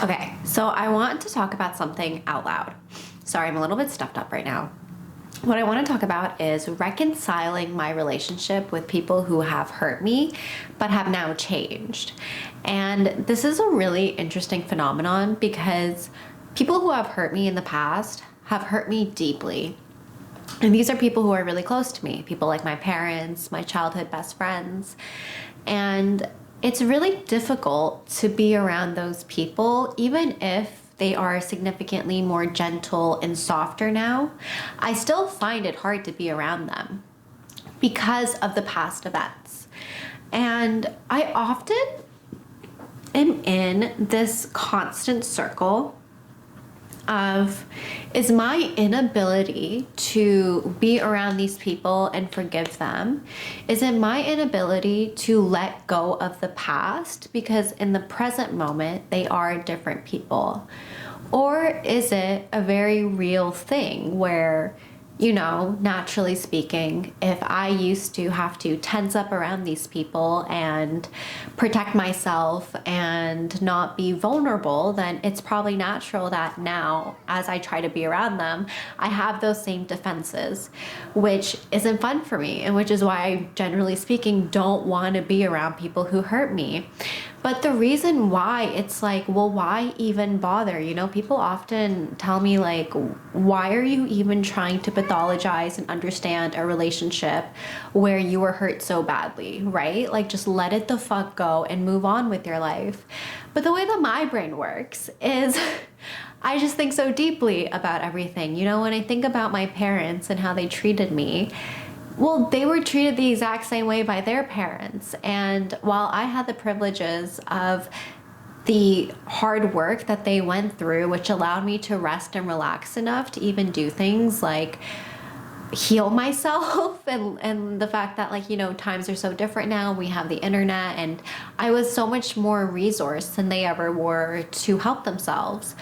Okay, so I want to talk about something out loud. Sorry, I'm a little bit stuffed up right now. What I want to talk about is reconciling my relationship with people who have hurt me but have now changed. And this is a really interesting phenomenon because people who have hurt me in the past have hurt me deeply. And these are people who are really close to me, people like my parents, my childhood best friends. And it's really difficult to be around those people, even if they are significantly more gentle and softer now. I still find it hard to be around them because of the past events. And I often am in this constant circle of, is my inability to be around these people and forgive them, is it my inability to let go of the past because in the present moment they are different people? Or is it a very real thing where, naturally speaking, if I used to have to tense up around these people and protect myself and not be vulnerable, then it's probably natural that now, as I try to be around them, I have those same defenses, which isn't fun for me, and which is why I, generally speaking, don't want to be around people who hurt me. But the reason why, it's like, well, why even bother? People often tell me, like, why are you even trying to pathologize and understand a relationship where you were hurt so badly, right? Like, just let it the fuck go and move on with your life. But the way that my brain works is I just think so deeply about everything. When I think about my parents and how they treated me, well, they were treated the exact same way by their parents. And while I had the privileges of the hard work that they went through, which allowed me to rest and relax enough to even do things like heal myself and the fact that, like, times are so different now, we have the internet, and I was so much more resourced than they ever were to help themselves.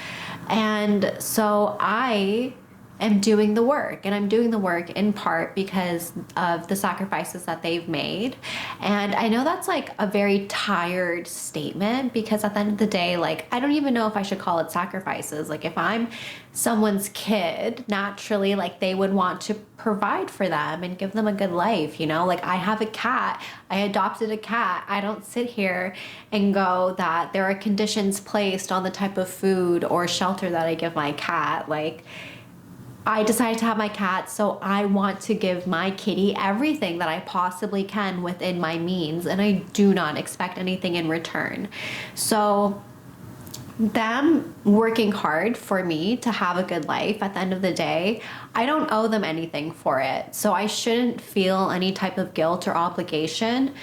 And so I am doing the work, and I'm doing the work in part because of the sacrifices that they've made. And I know that's like a very tired statement because at the end of the day, like, I don't even know if I should call it sacrifices. Like, if I'm someone's kid, naturally, like, they would want to provide for them and give them a good life, like, I have a cat, I adopted a cat. I don't sit here and go that there are conditions placed on the type of food or shelter that I give my cat. Like, I decided to have my cat, so I want to give my kitty everything that I possibly can within my means, and I do not expect anything in return. So them working hard for me to have a good life, at the end of the day, I don't owe them anything for it. So I shouldn't feel any type of guilt or obligation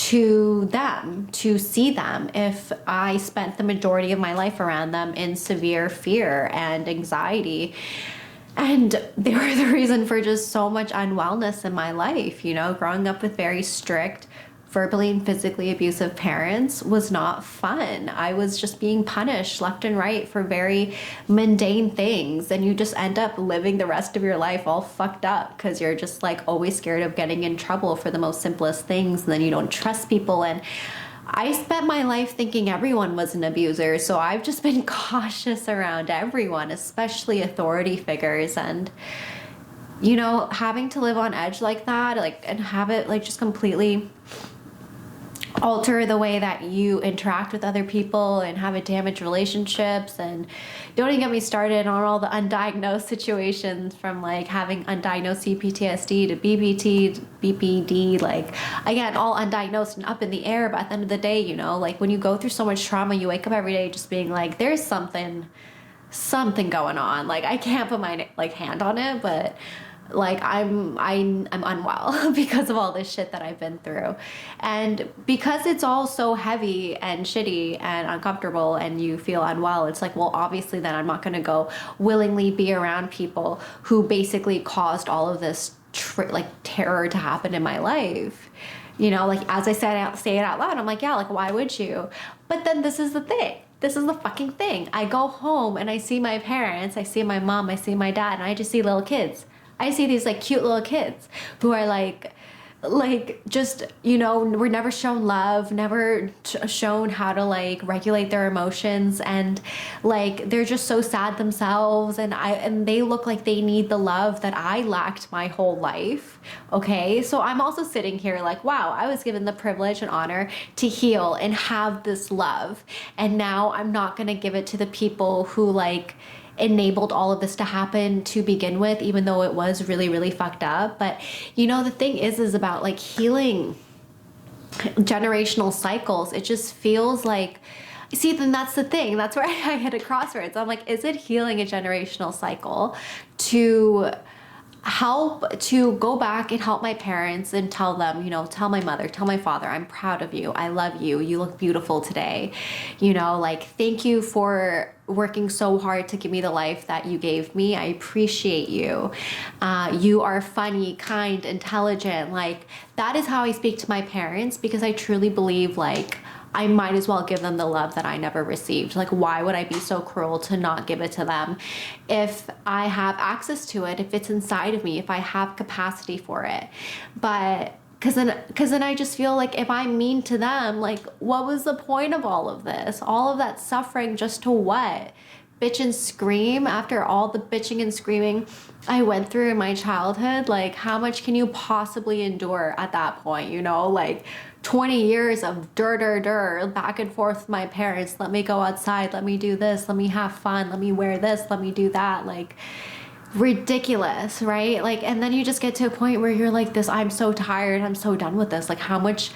to them, to see them, if I spent the majority of my life around them in severe fear and anxiety. And they were the reason for just so much unwellness in my life. Growing up with very strict, verbally and physically abusive parents was not fun. I was just being punished left and right for very mundane things. And you just end up living the rest of your life all fucked up because you're just, like, always scared of getting in trouble for the most simplest things. And then you don't trust people. And I spent my life thinking everyone was an abuser, so I've just been cautious around everyone, especially authority figures. And, having to live on edge like that, like, and have it, like, just completely alter the way that you interact with other people and have it damage relationships. And don't even get me started on all the undiagnosed situations, from like having undiagnosed CPTSD to BPT, BPD, like, again, all undiagnosed and up in the air. But at the end of the day, like, when you go through so much trauma, you wake up every day just being like, there's something going on. Like, I can't put my, like, hand on it, but, like, I'm unwell because of all this shit that I've been through. And because it's all so heavy and shitty and uncomfortable and you feel unwell, it's like, well, obviously then I'm not going to go willingly be around people who basically caused all of this terror to happen in my life. Like, as I say it out loud, I'm like, yeah, like, why would you? But then this is the thing. This is the fucking thing. I go home and I see my parents, I see my mom, I see my dad, and I just see little kids. I see these, like, cute little kids who are, like, like just, you know, we're never shown love, never shown how to like regulate their emotions, and like they're just so sad themselves, and they look like they need the love that I lacked my whole life. Okay, so I'm also sitting here like, wow, I was given the privilege and honor to heal and have this love, and now I'm not gonna give it to the people who like enabled all of this to happen to begin with, even though it was really, really fucked up. But you know, the thing is about like healing generational cycles. It just feels like, see, then that's the thing. That's where I hit a crossroads. I'm like, is it healing a generational cycle to help, to go back and help my parents and tell them, you know, tell my mother, tell my father, I'm proud of you, I love you, you look beautiful today, you know, like, thank you for working so hard to give me the life that you gave me, I appreciate you, you are funny, kind, intelligent. Like, that is how I speak to my parents, because I truly believe like I might as well give them the love that I never received. Like, why would I be so cruel to not give it to them if I have access to it, if it's inside of me, if I have capacity for it? But because then I just feel like if I'm mean to them, like, what was the point of all of this? All of that suffering just to what? Bitch and scream after all the bitching and screaming I went through in my childhood? Like, how much can you possibly endure at that point, you know? Like, 20 years of back and forth with my parents. Let me go outside. Let me do this. Let me have fun. Let me wear this. Let me do that. Like, ridiculous, right? Like, and then you just get to a point where you're like this, I'm so tired. I'm so done with this. Like, how much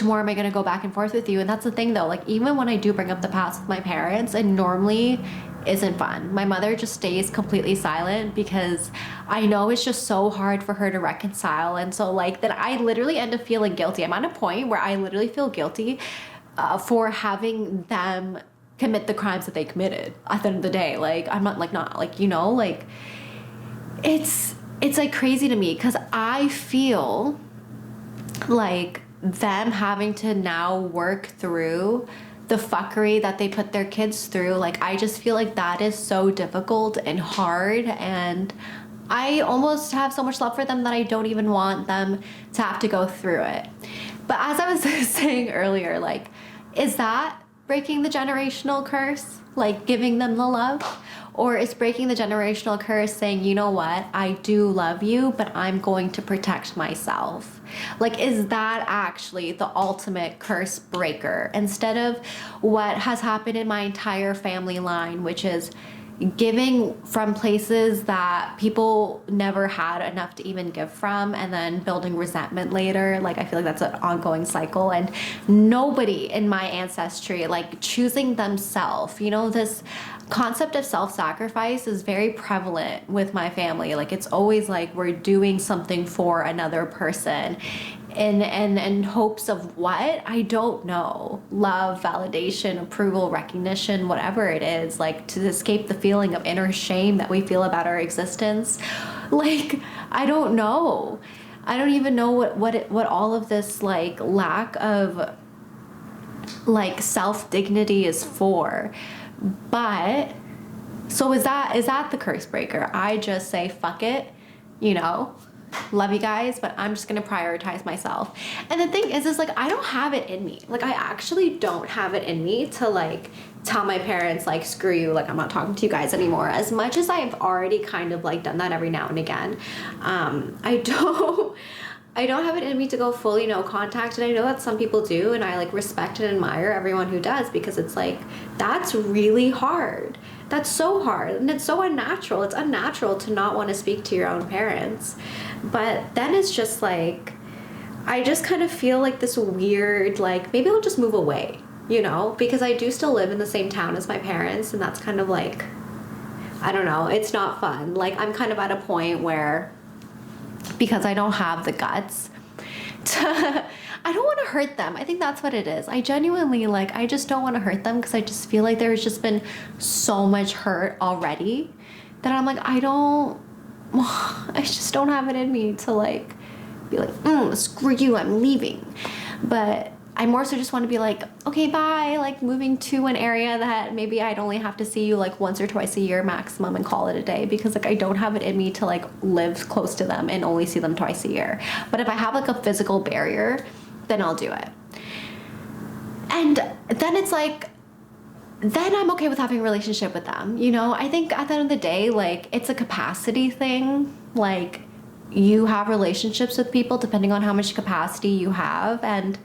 more am I going to go back and forth with you? And that's the thing though. Like, even when I do bring up the past with my parents, it normally isn't fun. My mother just stays completely silent because I know it's just so hard for her to reconcile. And so like that I literally end up feeling guilty. I'm at a point where I literally feel guilty for having them commit the crimes that they committed at the end of the day. Like, I'm not like, you know, like it's like crazy to me because I feel like them having to now work through the fuckery that they put their kids through. Like, I just feel like that is so difficult and hard, and I almost have so much love for them that I don't even want them to have to go through it. But as I was saying earlier, like, is that breaking the generational curse? Like, giving them the love? Or is breaking the generational curse saying, you know what, I do love you, but I'm going to protect myself? Like, is that actually the ultimate curse breaker? Instead of what has happened in my entire family line, which is giving from places that people never had enough to even give from, and then building resentment later. Like, I feel like that's an ongoing cycle, and nobody in my ancestry like choosing themselves, you know, this concept of self-sacrifice is very prevalent with my family. Like, it's always like we're doing something for another person in hopes of what? I don't know. Love, validation, approval, recognition, whatever it is, like to escape the feeling of inner shame that we feel about our existence. Like, I don't know. I don't even know what all of this like lack of like self-dignity is for. But so is that the curse breaker? I just say fuck it, you know, love you guys, but I'm just gonna prioritize myself. And the thing is like, I don't have it in me. Like, I actually don't have it in me to like tell my parents like, screw you, like, I'm not talking to you guys anymore. As much as I've already kind of like done that every now and again, I don't have it in me to go fully no contact. And I know that some people do, and I like respect and admire everyone who does, because it's like, that's really hard. That's so hard, and it's so unnatural. It's unnatural to not want to speak to your own parents. But then it's just like, I just kind of feel like this weird, like, maybe I'll just move away, you know, because I do still live in the same town as my parents, and that's kind of like, I don't know, it's not fun. Like, I'm kind of at a point where, because I don't have the guts to, I don't want to hurt them. I think that's what it is. I genuinely, like, I just don't want to hurt them, because I just feel like there's just been so much hurt already that I'm like, I just don't have it in me to like be like, screw you, I'm leaving. But I more so just want to be like, okay, bye, like moving to an area that maybe I'd only have to see you like once or twice a year maximum and call it a day, because like I don't have it in me to like live close to them and only see them twice a year. But if I have like a physical barrier, then I'll do it. And then it's like, then I'm okay with having a relationship with them. You know, I think at the end of the day, like it's a capacity thing. Like you have relationships with people depending on how much capacity you have. And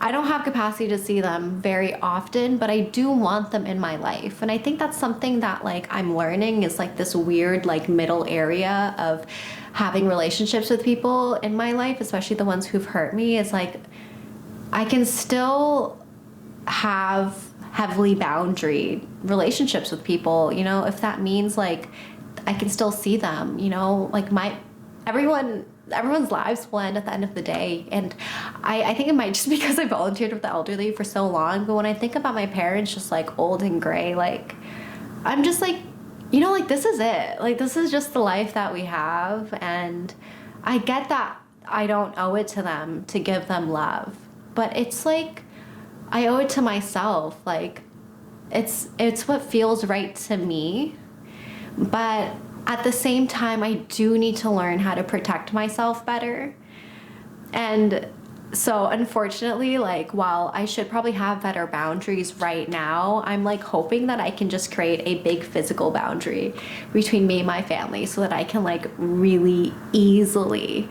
I don't have capacity to see them very often, but I do want them in my life. And I think that's something that like I'm learning is like this weird like middle area of having relationships with people in my life, especially the ones who've hurt me. Is like I can still have heavily boundary relationships with people, you know, if that means like I can still see them, you know, like everyone's lives blend at the end of the day. And I think it might just because I volunteered with the elderly for so long, but when I think about my parents just like old and gray, like I'm just like, you know, like this is it, like this is just the life that we have. And I get that I don't owe it to them to give them love, but it's like I owe it to myself. Like it's what feels right to me. But at the same time, I do need to learn how to protect myself better. And so unfortunately, like while I should probably have better boundaries right now, I'm like hoping that I can just create a big physical boundary between me and my family so that I can like really easily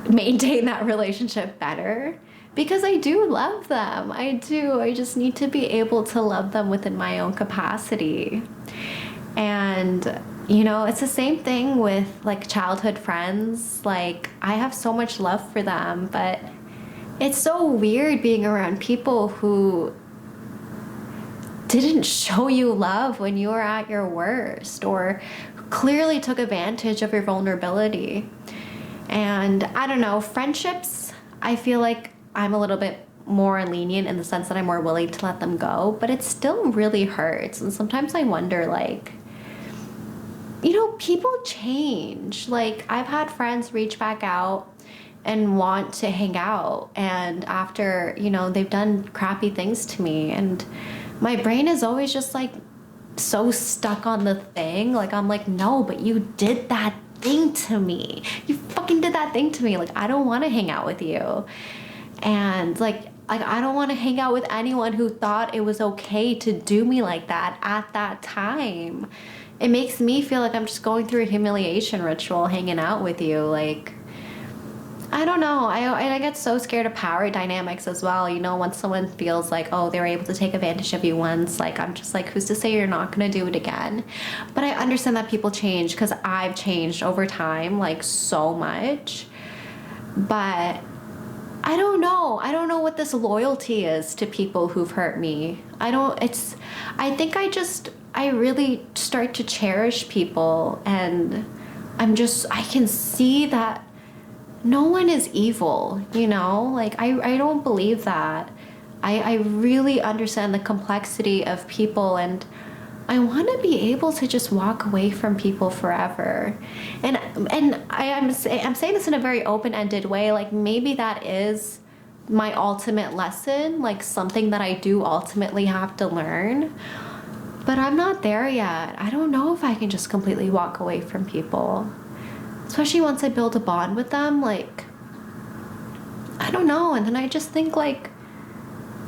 maintain that relationship better. Because I do love them. I do. I just need to be able to love them within my own capacity. And, you know, it's the same thing with like childhood friends. Like I have so much love for them, but it's so weird being around people who didn't show you love when you were at your worst or clearly took advantage of your vulnerability. And I don't know, friendships, I feel like I'm a little bit more lenient in the sense that I'm more willing to let them go, but it still really hurts. And sometimes I wonder, like, you know, people change. Like, I've had friends reach back out and want to hang out, and after, you know, they've done crappy things to me, and my brain is always just like so stuck on the thing. Like, I'm like, no, but you did that thing to me. You fucking did that thing to me. Like, I don't want to hang out with you. And like I don't want to hang out with anyone who thought it was okay to do me like that at that time. It makes me feel like I'm just going through a humiliation ritual hanging out with you. Like, I don't know. I get so scared of power dynamics as well. You know, once someone feels like, oh, they were able to take advantage of you once, like I'm just like, who's to say you're not going to do it again? But I understand that people change because I've changed over time, like so much. But I don't know. I don't know what this loyalty is to people who've hurt me. I think I really start to cherish people, and I can see that no one is evil, you know? Like, I don't believe that. I really understand the complexity of people, and I want to be able to just walk away from people forever. And I'm saying this in a very open-ended way. Like, maybe that is my ultimate lesson, like something that I do ultimately have to learn. But I'm not there yet. I don't know if I can just completely walk away from people. Especially once I build a bond with them, like, I don't know. And then I just think, like,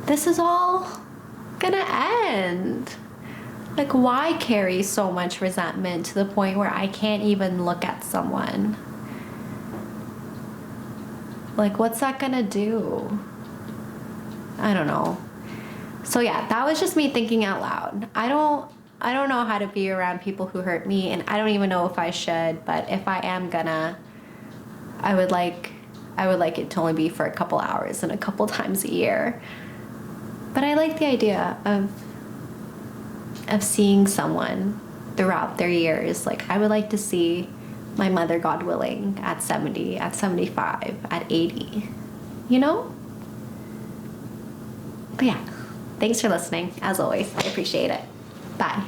this is all gonna end. Like, why carry so much resentment to the point where I can't even look at someone? Like, what's that gonna do? I don't know. So yeah, that was just me thinking out loud. I don't know how to be around people who hurt me, and I don't even know if I should, but if I am gonna, I would like it to only be for a couple hours and a couple times a year. But I like the idea of seeing someone throughout their years. Like, I would like to see my mother, God willing, at 70, at 75, at 80, you know? But yeah, thanks for listening. As always, I appreciate it. Bye.